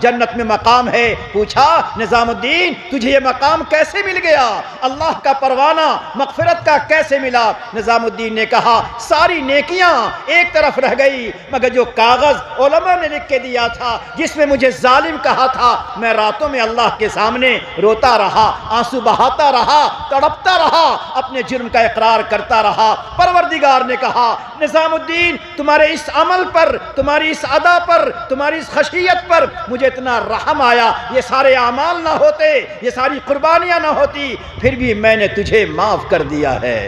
جنت میں مقام ہے۔ پوچھا نظام الدین تجھے یہ مقام کیسے مل گیا؟ اللہ کا پروانہ مغفرت کا کیسے ملا؟ نظام الدین نے کہا ساری نیکیاں ایک طرف رہ گئی مگر جو کاغذ علماء نے لکھ کے دیا تھا جس میں مجھے ظالم کہا تھا، میں راتوں میں اللہ کے سامنے روتا رہا، آنسو بہاتا رہا، تڑپتا رہا، اپنے جرم کا اقرار کرتا رہا۔ پروردگار نے کہا نظام الدین تمہارے اس عمل پر، تمہاری اس ادا پر، تمہاری اس خشیت پر مجھے اتنا رحم آیا، یہ سارے اعمال نہ ہوتے، یہ ساری قربانیاں نہ ہوتی، پھر بھی میں نے تجھے معاف کر دیا ہے۔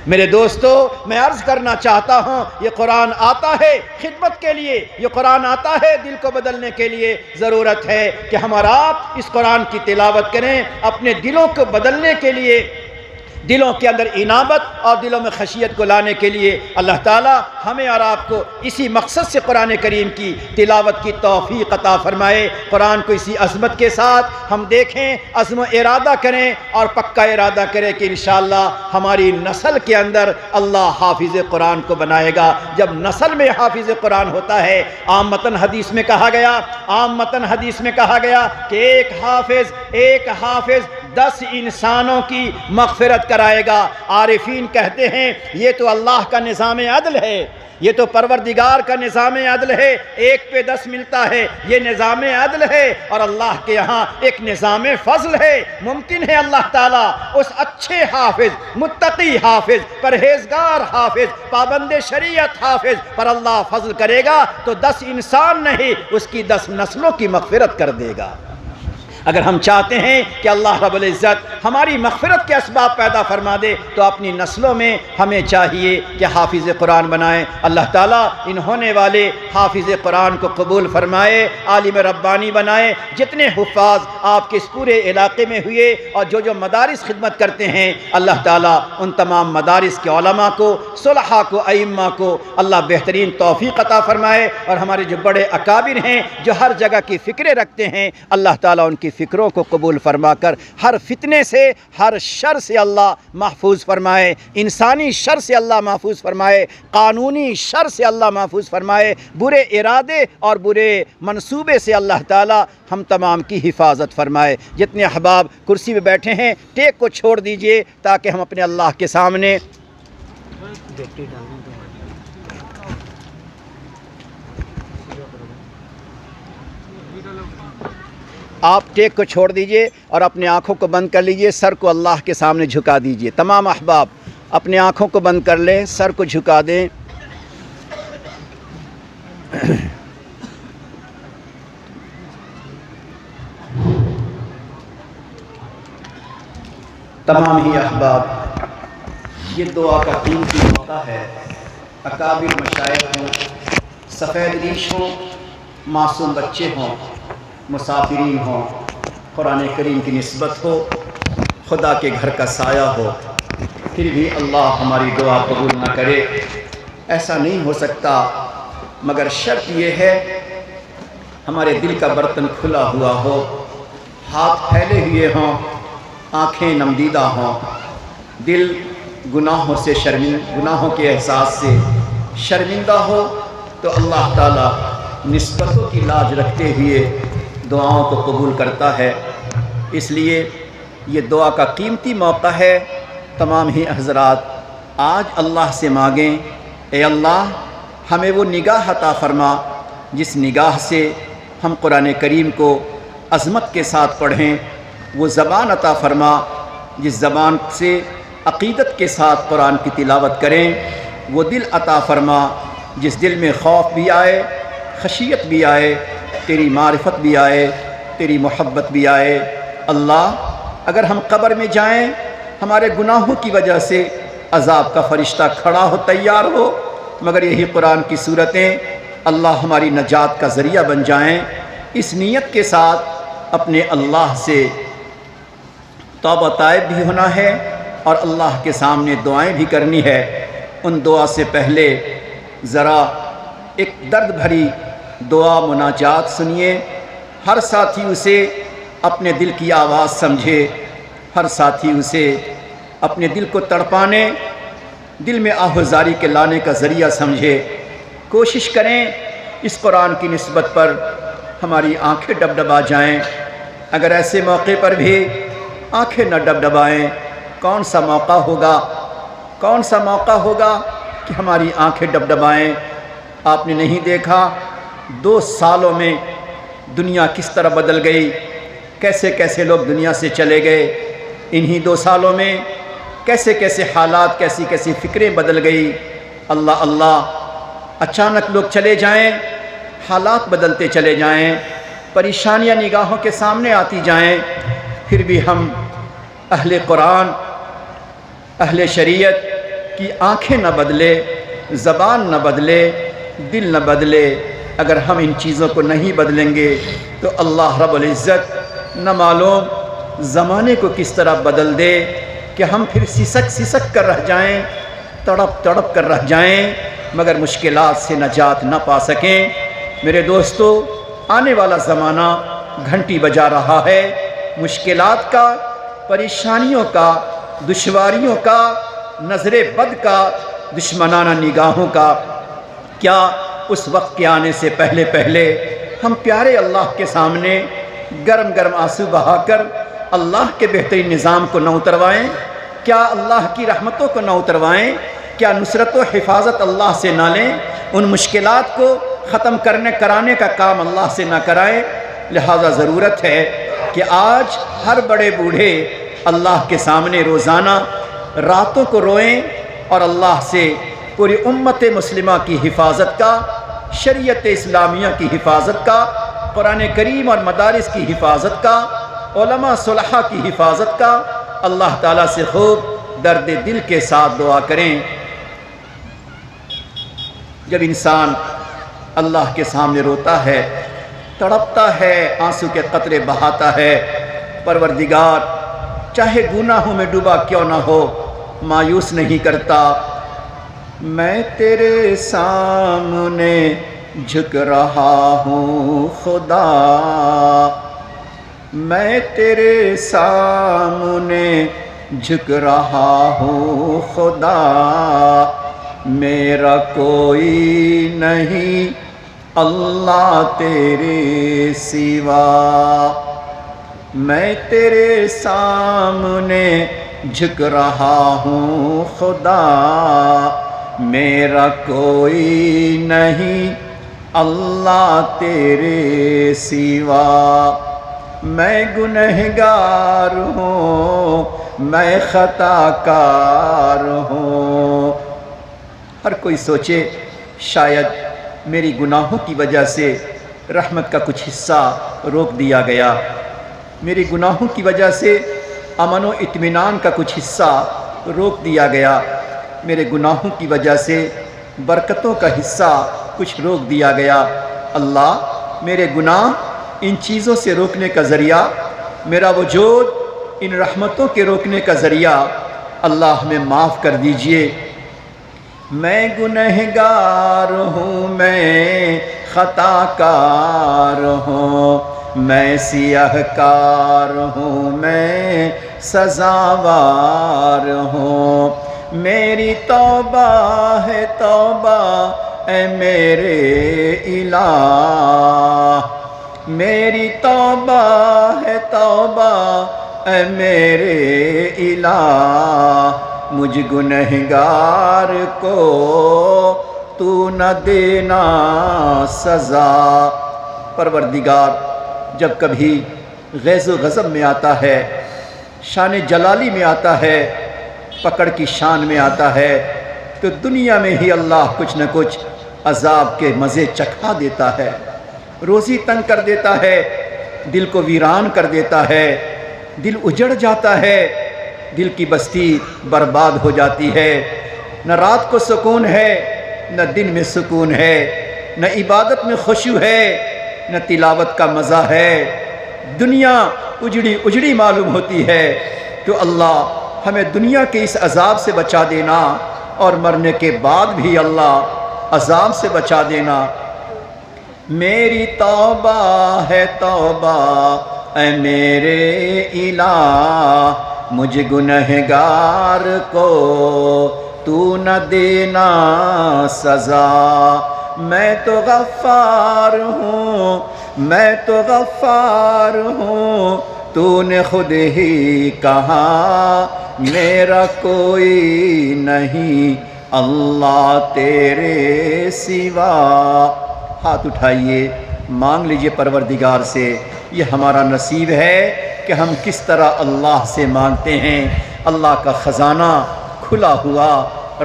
میرے دوستو میں عرض کرنا چاہتا ہوں یہ قرآن آتا ہے خدمت کے لیے، یہ قرآن آتا ہے دل کو بدلنے کے لیے۔ ضرورت ہے کہ ہم اور آپ اس قرآن کی تلاوت کریں اپنے دلوں کو بدلنے کے لیے، دلوں کے اندر انابت اور دلوں میں خشیت کو لانے کے لیے۔ اللہ تعالی ہمیں اور آپ کو اسی مقصد سے قرآن کریم کی تلاوت کی توفیق عطا فرمائے۔ قرآن کو اسی عظمت کے ساتھ ہم دیکھیں، عزم و ارادہ کریں اور پکا ارادہ کریں کہ انشاءاللہ ہماری نسل کے اندر اللہ حافظ قرآن کو بنائے گا۔ جب نسل میں حافظ قرآن ہوتا ہے، عامتاً حدیث میں کہا گیا کہ ایک حافظ 10 انسانوں کی مغفرت کرائے گا۔ عارفین کہتے ہیں یہ تو اللہ کا نظام عدل ہے، یہ تو پروردگار کا نظام عدل ہے، 1 پہ 10 ملتا ہے، یہ نظام عدل ہے، اور اللہ کے یہاں ایک نظام فضل ہے۔ ممکن ہے اللہ تعالیٰ اس اچھے حافظ، متقی حافظ، پرہیزگار حافظ، پابند شریعت حافظ پر اللہ فضل کرے گا تو 10 انسان نہیں، اس کی 10 نسلوں کی مغفرت کر دے گا۔ اگر ہم چاہتے ہیں کہ اللہ رب العزت ہماری مغفرت کے اسباب پیدا فرما دے تو اپنی نسلوں میں ہمیں چاہیے کہ حافظ قرآن بنائیں۔ اللہ تعالیٰ ان ہونے والے حافظ قرآن کو قبول فرمائے، عالم ربانی بنائے۔ جتنے حفاظ آپ کے اس پورے علاقے میں ہوئے اور جو مدارس خدمت کرتے ہیں، اللہ تعالیٰ ان تمام مدارس کے علماء کو، صلحاء کو، ائمہ کو اللہ بہترین توفیق عطا فرمائے، اور ہمارے جو بڑے اکابر ہیں جو ہر جگہ کی فکریں رکھتے ہیں، اللہ تعالیٰ ان کی فکروں کو قبول فرما کر ہر فتنے سے، ہر شر سے اللہ محفوظ فرمائے، انسانی شر سے اللہ محفوظ فرمائے، قانونی شر سے اللہ محفوظ فرمائے، برے ارادے اور برے منصوبے سے اللہ تعالی ہم تمام کی حفاظت فرمائے۔ جتنے احباب کرسی پہ بیٹھے ہیں ٹیک کو چھوڑ دیجئے تاکہ ہم اپنے اللہ کے سامنے آپ ٹیک کو چھوڑ دیجئے اور اپنے آنکھوں کو بند کر لیجئے، سر کو اللہ کے سامنے جھکا دیجئے۔ تمام احباب اپنے آنکھوں کو بند کر لیں، سر کو جھکا دیں۔ تمام ہی احباب یہ دعا کا قیمتی موقع ہے۔ اکابر مشائخ ہوں، سفید ریش ہوں، معصوم بچے ہوں، مسافرین ہوں، قرآن کریم کی نسبت ہو، خدا کے گھر کا سایہ ہو، پھر بھی اللہ ہماری دعا قبول نہ کرے، ایسا نہیں ہو سکتا۔ مگر شرط یہ ہے ہمارے دل کا برتن کھلا ہوا ہو، ہاتھ پھیلے ہوئے ہوں، آنکھیں نمدیدہ ہوں، دل گناہوں سے گناہوں کے احساس سے شرمندہ ہو، تو اللہ تعالیٰ نسبتوں کی لاج رکھتے ہوئے دعاؤں کو قبول کرتا ہے۔ اس لیے یہ دعا کا قیمتی موقع ہے۔ تمام ہی حضرات آج اللہ سے مانگیں، اے اللہ ہمیں وہ نگاہ عطا فرما جس نگاہ سے ہم قرآن کریم کو عظمت کے ساتھ پڑھیں، وہ زبان عطا فرما جس زبان سے عقیدت کے ساتھ قرآن کی تلاوت کریں، وہ دل عطا فرما جس دل میں خوف بھی آئے، خشیت بھی آئے، تیری معرفت بھی آئے، تیری محبت بھی آئے۔ اللہ اگر ہم قبر میں جائیں ہمارے گناہوں کی وجہ سے عذاب کا فرشتہ کھڑا ہو، تیار ہو، مگر یہی قرآن کی صورتیں اللہ ہماری نجات کا ذریعہ بن جائیں۔ اس نیت کے ساتھ اپنے اللہ سے توبہ طائب بھی ہونا ہے اور اللہ کے سامنے دعائیں بھی کرنی ہے۔ ان دعا سے پہلے ذرا ایک درد بھری دعا مناجات سنیے، ہر ساتھی اسے اپنے دل کی آواز سمجھے، ہر ساتھی اسے اپنے دل کو تڑپانے، دل میں آہوزاری کے لانے کا ذریعہ سمجھے۔ کوشش کریں اس قرآن کی نسبت پر ہماری آنکھیں ڈبڈبا جائیں. اگر ایسے موقع پر بھی آنکھیں نہ ڈبڈبائیں، کون سا موقع ہوگا؟ کون سا موقع ہوگا کہ ہماری آنکھیں ڈبڈبائیں؟ آپ نے نہیں دیکھا 2 سالوں میں دنیا کس طرح بدل گئی، کیسے کیسے لوگ دنیا سے چلے گئے. انہی 2 سالوں میں کیسے کیسے حالات، کیسی کیسی فکریں بدل گئی. اللہ اللہ، اچانک لوگ چلے جائیں، حالات بدلتے چلے جائیں، پریشانیاں نگاہوں کے سامنے آتی جائیں، پھر بھی ہم اہل قرآن، اہل شریعت کی آنکھیں نہ بدلے، زبان نہ بدلے، دل نہ بدلے. اگر ہم ان چیزوں کو نہیں بدلیں گے تو اللہ رب العزت نہ معلوم زمانے کو کس طرح بدل دے کہ ہم پھر سسک کر رہ جائیں، تڑپ کر رہ جائیں، مگر مشکلات سے نجات نہ پا سکیں. میرے دوستو، آنے والا زمانہ گھنٹی بجا رہا ہے، مشکلات کا، پریشانیوں کا، دشواریوں کا، نظر بد کا، دشمنانہ نگاہوں کا. کیا اس وقت کے آنے سے پہلے ہم پیارے اللہ کے سامنے گرم گرم آنسو بہا کر اللہ کے بہترین نظام کو نہ اتروائیں؟ کیا اللہ کی رحمتوں کو نہ اتروائیں؟ کیا نصرت و حفاظت اللہ سے نہ لیں؟ ان مشکلات کو ختم کرانے کا کام اللہ سے نہ کرائیں؟ لہذا ضرورت ہے کہ آج ہر بڑے بوڑھے اللہ کے سامنے روزانہ راتوں کو روئیں اور اللہ سے پوری امت مسلمہ کی حفاظت کا، شریعت اسلامیہ کی حفاظت کا، قرآن کریم اور مدارس کی حفاظت کا، علماء صلحاء کی حفاظت کا اللہ تعالیٰ سے خوب درد دل کے ساتھ دعا کریں. جب انسان اللہ کے سامنے روتا ہے، تڑپتا ہے، آنسو کے قطرے بہاتا ہے، پروردگار چاہے گناہوں میں ڈوبا کیوں نہ ہو مایوس نہیں کرتا. میں تیرے سامنے جھک رہا ہوں خدا، میں تیرے سامنے جھک رہا ہوں خدا، میرا کوئی نہیں اللہ تیرے سوا. میں تیرے سامنے جھک رہا ہوں خدا، میرا کوئی نہیں اللہ تیرے سوا. میں گنہگار ہوں، میں خطا کار ہوں. ہر کوئی سوچے شاید میری گناہوں کی وجہ سے رحمت کا کچھ حصہ روک دیا گیا، میری گناہوں کی وجہ سے امن و اطمینان کا کچھ حصہ روک دیا گیا، میرے گناہوں کی وجہ سے برکتوں کا حصہ کچھ روک دیا گیا. اللہ، میرے گناہ ان چیزوں سے روکنے کا ذریعہ، میرا وجود ان رحمتوں کے روکنے کا ذریعہ اللہ ہمیں معاف کر دیجئے. میں گنہگار ہوں، میں خطا کار ہوں، میں سیاہ کار ہوں، میں سزاوار ہوں. میری توبہ ہے توبہ اے میرے الہ، میری توبہ ہے توبہ اے میرے الہ. مجھ گنہگار کو تو نہ دینا سزا. پروردگار جب کبھی غیظ و غضب میں آتا ہے، شان جلالی میں آتا ہے، پکڑ کی شان میں آتا ہے، تو دنیا میں ہی اللہ کچھ نہ کچھ عذاب کے مزے چکھا دیتا ہے، روزی تنگ کر دیتا ہے، دل کو ویران کر دیتا ہے، دل اجڑ جاتا ہے، دل کی بستی برباد ہو جاتی ہے. نہ رات کو سکون ہے، نہ دن میں سکون ہے، نہ عبادت میں خشوع ہے، نہ تلاوت کا مزہ ہے. دنیا اجڑی معلوم ہوتی ہے. تو اللہ ہمیں دنیا کے اس عذاب سے بچا دینا اور مرنے کے بعد بھی اللہ عذاب سے بچا دینا. میری توبہ ہے توبہ اے میرے الہ، مجھ گنہگار کو تو نہ دینا سزا. میں تو غفار ہوں، میں تو غفار ہوں، تو نے خود ہی کہا میرا کوئی نہیں اللہ تیرے سوا۔ ہاتھ اٹھائیے، مانگ لیجئے پروردگار سے۔ یہ ہمارا نصیب ہے کہ ہم کس طرح اللہ سے مانگتے ہیں۔ اللہ کا خزانہ کھلا ہوا،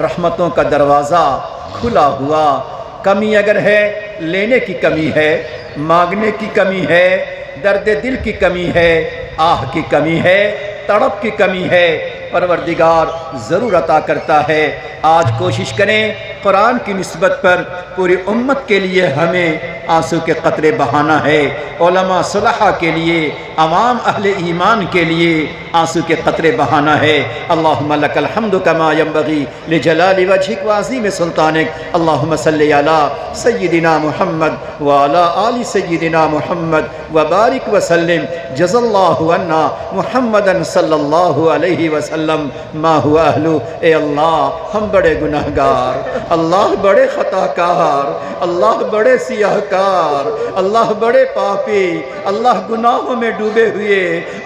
رحمتوں کا دروازہ کھلا ہوا۔ کمی اگر ہے، لینے کی کمی ہے، مانگنے کی کمی ہے، درد دل کی کمی ہے، آہ کی کمی ہے، تڑپ کی کمی ہے، پروردگار ضرور عطا کرتا ہے۔ آج کوشش کریں قرآن کی نسبت پر پوری امت کے لیے ہمیں آنسو کے قطرے بہانا ہے، علماء صلحاء کے لیے، عوام اہل ایمان کے لیے آنسو کے قطرے بہانا ہے۔ اللہم لک الحمد کما ینبغی لجلال وجہک وعظیم سلطانک۔ اللہم صلی علی سیدنا محمد وعلی آل سیدنا محمد وبارک وسلم۔ جزا اللہ عنا محمدا صلی اللہ علیہ وسلم ما هو اہلو۔ اے اللہ ہم بڑے گناہگار، اللہ بڑے خطا کار، اللہ بڑے سیاہ کار، اللہ بڑے پاپی، اللہ گناہوں میں ڈوبے ہوئے،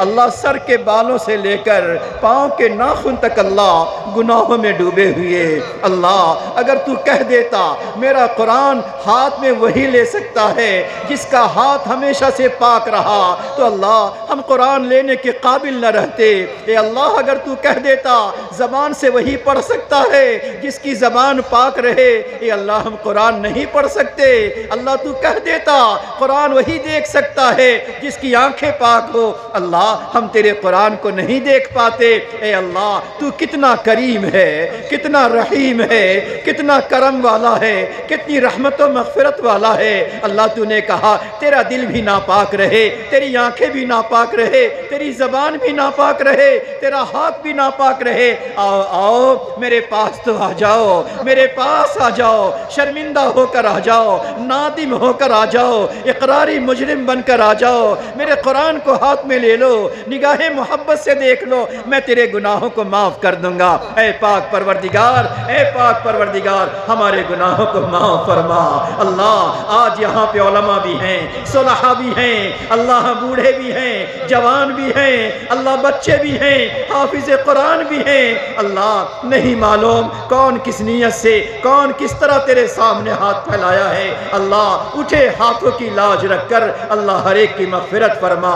اللہ سر کے بالوں سے لے کر پاؤں کے ناخن تک اللہ گناہوں میں ڈوبے ہوئے۔ اللہ اگر تو کہہ دیتا میرا قرآن ہاتھ میں وہی لے سکتا ہے جس کا ہاتھ ہمیشہ سے پاک رہا، تو اللہ ہم قرآن لینے کے قابل نہ رہتے۔ اے اللہ اگر تو کہہ دیتا زبان سے وہی پڑھ سکتا ہے جس کی زبان پاک رہے، اے اللہ ہم قرآن نہیں پڑھ سکتے۔ اللہ تو کہہ دیتا قرآن وہی دیکھ سکتا ہے جس کی آنکھیں پاک ہو، اللہ ہم تیرے قرآن کو نہیں دیکھ پاتے۔ اے اللہ تو کتنا کریم ہے، کتنا رحیم ہے، کتنا کرم والا ہے، کتنی رحمت و مغفرت والا ہے۔ اللہ تو نے کہا تیرا دل بھی ناپاک رہے، تیری آنکھیں بھی ناپاک رہے، تیری زبان بھی ناپاک رہے، تیرا ہاتھ بھی ناپاک رہے۔ آؤ آؤ میرے پاس تو آ جاؤ، میرے پاس آ جاؤ، شرمندہ ہو کر آ جاؤ، نادم ہو کر آ جاؤ، اقراری مجرم بن کر آ جاؤ، میرے قرآن کو ہاتھ میں لے لو، نگاہ محبت سے دیکھ لو، میں تیرے گناہوں کو معاف کر دوں گا۔ اے پاک پروردگار، اے پاک پروردگار ہمارے گناہوں کو معاف فرما۔ اللہ آج یہاں پہ علماء بھی ہیں، صلحاء بھی ہیں، اللہ بوڑھے بھی ہیں، جوان بھی ہیں، اللہ بچے بھی ہیں، حافظ قرآن بھی ہیں۔ اللہ نہیں معلوم کون کس نیت سے، کون کس طرح تیرے سامنے ہاتھ پھیلایا ہے۔ اللہ اٹھے ہاتھوں کی لاج رکھ کر اللہ ہر ایک کی مغفرت فرما،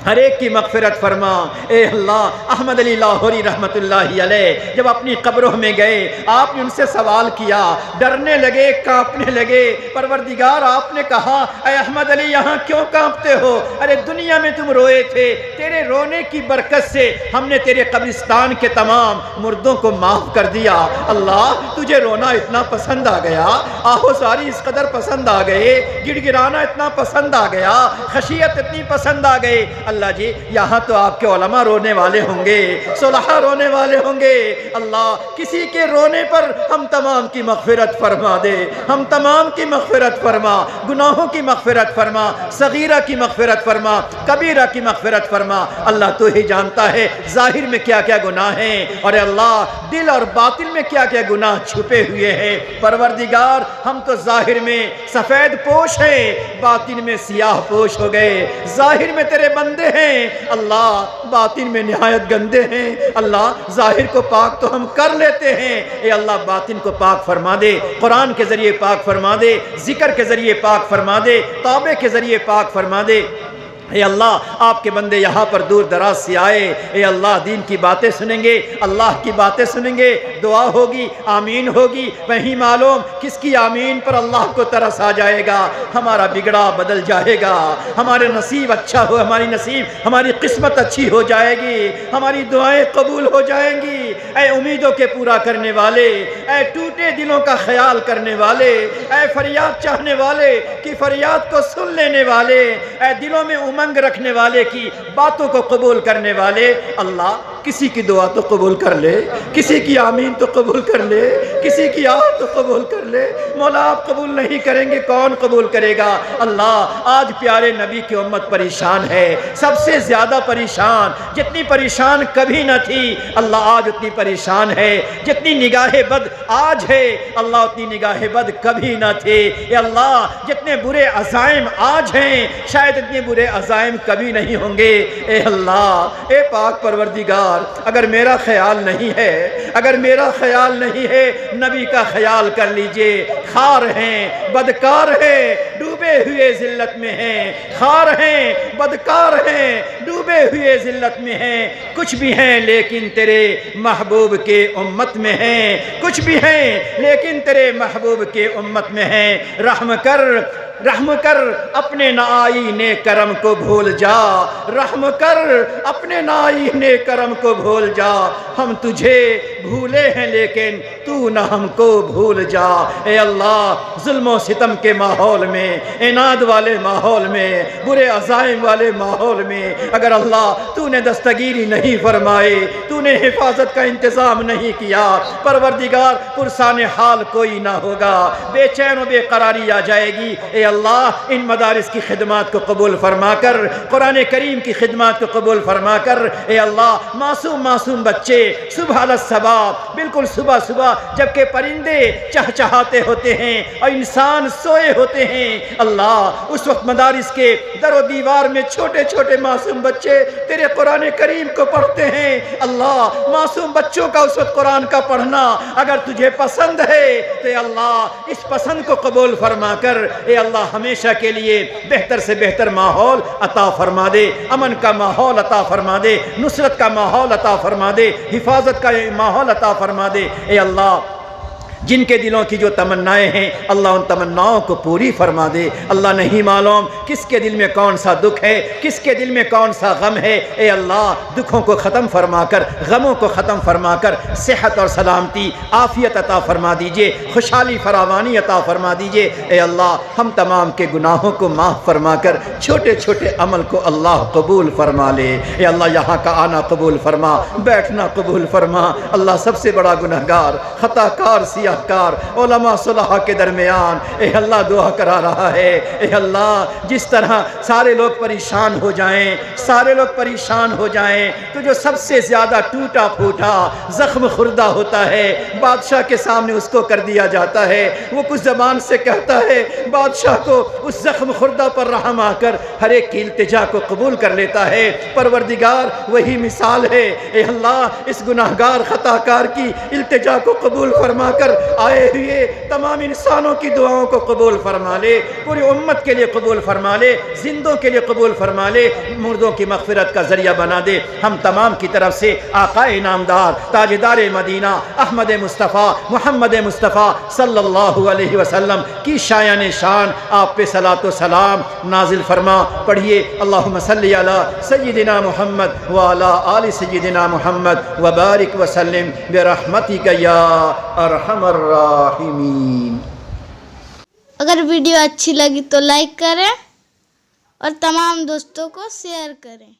ہر ایک کی مغفرت فرما۔ اے اللہ احمد علی لاہوری رحمت اللہ علیہ جب اپنی قبروں میں گئے، آپ نے ان سے سوال کیا، ڈرنے لگے، کانپنے لگے۔ پروردگار آپ نے کہا اے احمد علی یہاں کیوں کانپتے ہو؟ ارے دنیا میں تم روئے تھے، تیرے رونے کی برکت سے ہم نے تیرے قبرستان کے تمام مردوں کو معاف کر دیا۔ اللہ تجھے رونا اتنا پسند آ گیا، آہو ساری اس قدر پسند آ گئے، گڑ گڑانا اتنا پسند آ گیا، خشیت اتنی پسند آ گئی۔ اللہ جی یہاں تو آپ کے علماء رونے والے ہوں گے، صلحاء رونے والے ہوں گے۔ اللہ کسی کے رونے پر ہم تمام کی مغفرت فرما دے، ہم تمام کی مغفرت فرما، گناہوں کی مغفرت فرما، صغیرہ کی مغفرت فرما، کبیرہ کی مغفرت فرما۔ اللہ تو ہی جانتا ہے ظاہر میں کیا کیا گناہ ہیں، اور اللہ دل اور باطن میں کیا کیا گناہ چھپے ہوئے ہیں۔ پروردگار ہم تو ظاہر میں سفید پوش ہیں، باطن میں سیاہ پوش ہو گئے۔ ظاہر میں تیرے بندے ہیں اللہ، باطن میں نہایت گندے ہیں۔ اللہ ظاہر کو پاک تو ہم کر لیتے ہیں، اے اللہ باطن کو پاک فرما دے، قرآن کے ذریعے پاک فرما دے، ذکر کے ذریعے پاک فرما دے، توبے کے ذریعے پاک فرما دے۔ اے اللہ آپ کے بندے یہاں پر دور دراز سے آئے، اے اللہ دین کی باتیں سنیں گے، اللہ کی باتیں سنیں گے، دعا ہوگی، آمین ہوگی، وہیں معلوم کس کی آمین پر اللہ کو ترس آ جائے گا، ہمارا بگڑا بدل جائے گا، ہمارے نصیب اچھا ہو، ہماری قسمت اچھی ہو جائے گی، ہماری دعائیں قبول ہو جائیں گی۔ اے امیدوں کے پورا کرنے والے، اے ٹوٹے دلوں کا خیال کرنے والے، اے فریاد چاہنے والے کی فریاد کو سن لینے والے، اے دلوں میں امنگ رکھنے والے کی باتوں کو قبول کرنے والے، اللہ کسی کی دعا تو قبول کر لے، کسی کی آمین تو قبول کر لے، کسی کی آہ تو قبول کر لے۔ مولا آپ قبول نہیں کریں گے کون قبول کرے گا؟ اللہ آج پیارے نبی کی امت پریشان ہے، سب سے زیادہ پریشان، جتنی پریشان کبھی نہ تھی اللہ آج اتنی پریشان ہے، جتنی نگاہ بد آج ہے اللہ اتنی نگاہ بد کبھی نہ تھے۔ اے اللہ جتنے برے عزائم آج ہیں شاید اتنے برے عزائم کبھی نہیں ہوں گے۔ اے اللہ اے پاک پروردگار اگر میرا خیال نہیں ہے، اگر میرا خیال نہیں ہے نبی کا خیال کر لیجئے۔ خار ہیں، بدکار ہیں، ڈوبے ہوئے ذلت میں ہیں، خار ہیں، بدکار ہیں، ڈوبے ہوئے ذلت میں ہیں، کچھ بھی ہیں لیکن تیرے محبوب کے امت میں ہیں، کچھ بھی ہیں لیکن تیرے محبوب کے امت میں ہیں۔ رحم کر اپنے نائین کرم کو بھول جا، رحم کر اپنے نائین کرم کو بھول جا، ہم تجھے بھولے ہیں لیکن تو نہ ہم کو بھول جا۔ اے اللہ ظلم و ستم کے ماحول میں، عناد والے ماحول میں، برے عزائم والے ماحول میں اگر اللہ تو نے دستگیری نہیں فرمائے، تو نے حفاظت کا انتظام نہیں کیا، پروردگار پرسان حال کوئی نہ ہوگا، بے چین و بے قراری آ جائے گی۔ اے اللہ ان مدارس کی خدمات کو قبول فرما کر، قرآن کریم کی خدمات کو قبول فرما کر، اے اللہ معصوم بچے صبح الصباح بالکل صبح جبکہ پرندے چہچہاتے ہوتے ہیں اور انسان سوئے ہوتے ہیں، اللہ اس وقت مدارس کے در و دیوار میں چھوٹے چھوٹے معصوم بچے تیرے قرآن کریم کو پڑھتے ہیں۔ اللہ معصوم بچوں کا اس وقت قرآن کا پڑھنا اگر تجھے پسند ہے تو اے اللہ اس پسند کو قبول فرما کر اے اللہ ہمیشہ کے لیے بہتر سے بہتر ماحول عطا فرما دے، امن کا ماحول عطا فرما دے، نصرت کا ماحول عطا فرما دے، حفاظت کا ماحول عطا فرما دے۔ اے اللہ جن کے دلوں کی جو تمنائیں ہیں اللہ ان تمناؤں کو پوری فرما دے۔ اللہ نہیں معلوم کس کے دل میں کون سا دکھ ہے، کس کے دل میں کون سا غم ہے، اے اللہ دکھوں کو ختم فرما کر، غموں کو ختم فرما کر صحت اور سلامتی عافیت عطا فرما دیجئے، خوشحالی فراوانی عطا فرما دیجئے۔ اے اللہ ہم تمام کے گناہوں کو معاف فرما کر چھوٹے چھوٹے عمل کو اللہ قبول فرما لے۔ اے اللہ یہاں کا آنا قبول فرما، بیٹھنا قبول فرما۔ اللہ سب سے بڑا گنہگار، خطا کار، سیاہ کار علماء صلحاء کے درمیان اے اللہ دعا کرا رہا ہے۔ اے اللہ جس طرح سارے لوگ پریشان ہو جائیں، سارے لوگ پریشان ہو جائیں تو جو سب سے زیادہ ٹوٹا پھوٹا زخم خوردہ ہوتا ہے بادشاہ کے سامنے اس کو کر دیا جاتا ہے، وہ کچھ زبان سے کہتا ہے بادشاہ کو اس زخم خوردہ پر رحم آ کر ہر ایک کی التجا کو قبول کر لیتا ہے۔ پروردگار وہی مثال ہے۔ اے اللہ اس گناہگار خطا کار کی التجا کو قبول فرما کر آئے ہوئے تمام انسانوں کی دعاؤں کو قبول فرما لے، پوری امت کے لیے قبول فرما لے، زندوں کے لیے قبول فرما لے، مردوں کی مغفرت کا ذریعہ بنا دے۔ ہم تمام کی طرف سے آقا انعامدار تاجدار مدینہ احمد مصطفیٰ محمد مصطفیٰ صلی اللہ علیہ وسلم کی شایان شان آپ پہ صلاۃ و سلام نازل فرما۔ پڑھیے اللہم صلی علی سیدنا محمد وعلی آل سیدنا محمد وبارک وسلم برحمتک یا ارحم الراحمین۔ اگر ویڈیو اچھی لگی تو لائک کریں اور تمام دوستوں کو شیئر کریں۔